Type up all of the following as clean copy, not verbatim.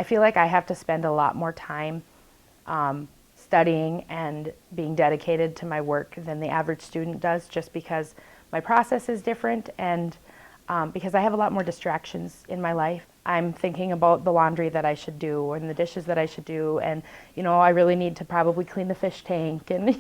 feel like I have to spend a lot more time studying and being dedicated to my work than the average student does, just because my process is different and because I have a lot more distractions in my life. I'm thinking about the laundry that I should do and the dishes that I should do, and I really need to probably clean the fish tank, and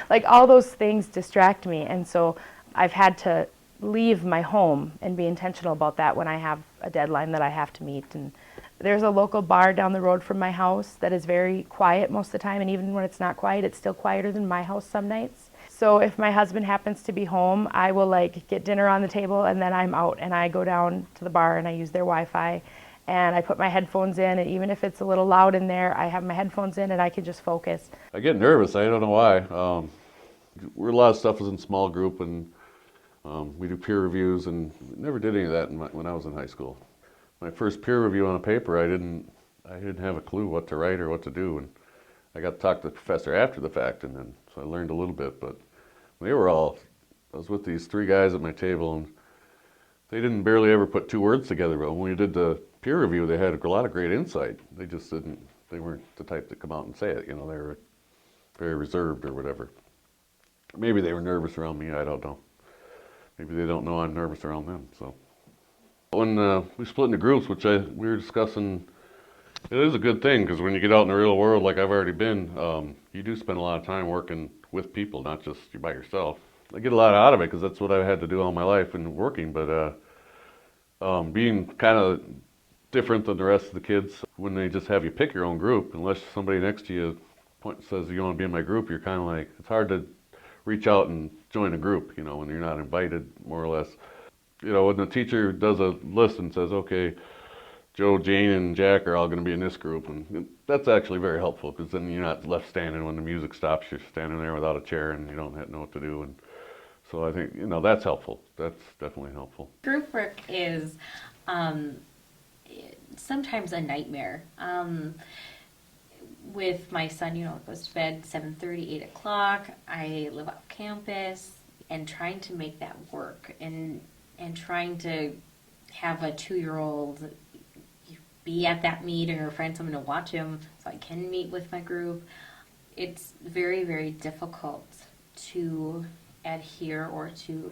like all those things distract me, and so I've had to leave my home and be intentional about that when I have a deadline that I have to meet. And there's a local bar down the road from my house that is very quiet most of the time, and even when it's not quiet, it's still quieter than my house some nights. So if my husband happens to be home, I will get dinner on the table, and then I'm out and I go down to the bar and I use their Wi-Fi and I put my headphones in, and even if it's a little loud in there, I have my headphones in and I can just focus. I get nervous. I don't know why. A lot of stuff is in small group, and we do peer reviews, and never did any of that when I was in high school. My first peer review on a paper, I didn't have a clue what to write or what to do, and I got to talk to the professor after the fact, and then so I learned a little bit. But I was with these three guys at my table, and they didn't barely ever put two words together. But when we did the peer review, they had a lot of great insight. They just they weren't the type to come out and say it. They were very reserved or whatever. Maybe they were nervous around me, I don't know. Maybe they don't know I'm nervous around them. So when we split into groups, which we were discussing, it is a good thing, because when you get out in the real world, like I've already been, you do spend a lot of time working with people, not just you by yourself. I get a lot out of it because that's what I've had to do all my life and working, but being kind of different than the rest of the kids, when they just have you pick your own group, unless somebody next to you says you want to be in my group, you're kind of like, it's hard to reach out and join a group, when you're not invited, more or less. When the teacher does a list and says, okay, Joe, Jane, and Jack are all going to be in this group, and that's actually very helpful, because then you're not left standing when the music stops. You're standing there without a chair and you don't know what to do. And so I think that's helpful. That's definitely helpful. Group work is sometimes a nightmare. With my son, it goes to bed 7:30, 8 o'clock. I live off campus, and trying to make that work, and trying to have a 2-year-old be at that meeting or find someone to watch him so I can meet with my group. It's very, very difficult to adhere or to,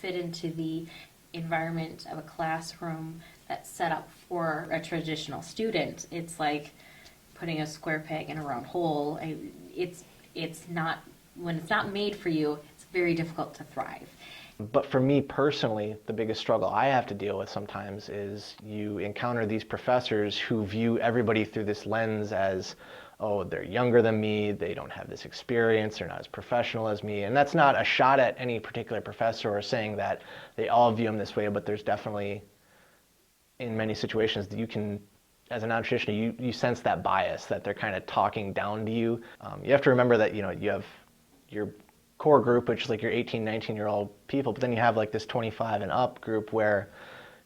fit into the environment of a classroom that's set up for a traditional student. It's like putting a square peg in a round hole. It's not, when it's not made for you, it's very difficult to thrive. But for me personally, the biggest struggle I have to deal with sometimes is you encounter these professors who view everybody through this lens as, oh, they're younger than me, they don't have this experience, they're not as professional as me. And that's not a shot at any particular professor or saying that they all view them this way, but there's definitely, in many situations, that you can, as a non-traditional, you sense that bias, that they're kind of talking down to you. You have to remember that, you have your core group, which is like your 18, 19-year-old people, but then you have like this 25 and up group where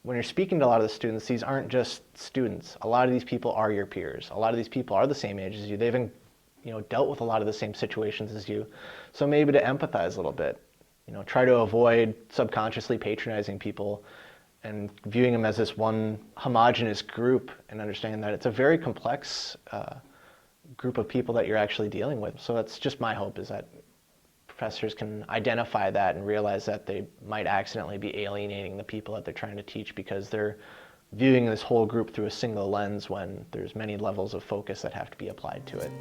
when you're speaking to a lot of the students, these aren't just students. A lot of these people are your peers. A lot of these people are the same age as you. They've dealt with a lot of the same situations as you. So maybe to empathize a little bit, try to avoid subconsciously patronizing people and viewing them as this one homogenous group, and understanding that it's a very complex group of people that you're actually dealing with. So that's just my hope, is that professors can identify that and realize that they might accidentally be alienating the people that they're trying to teach, because they're viewing this whole group through a single lens when there's many levels of focus that have to be applied to it.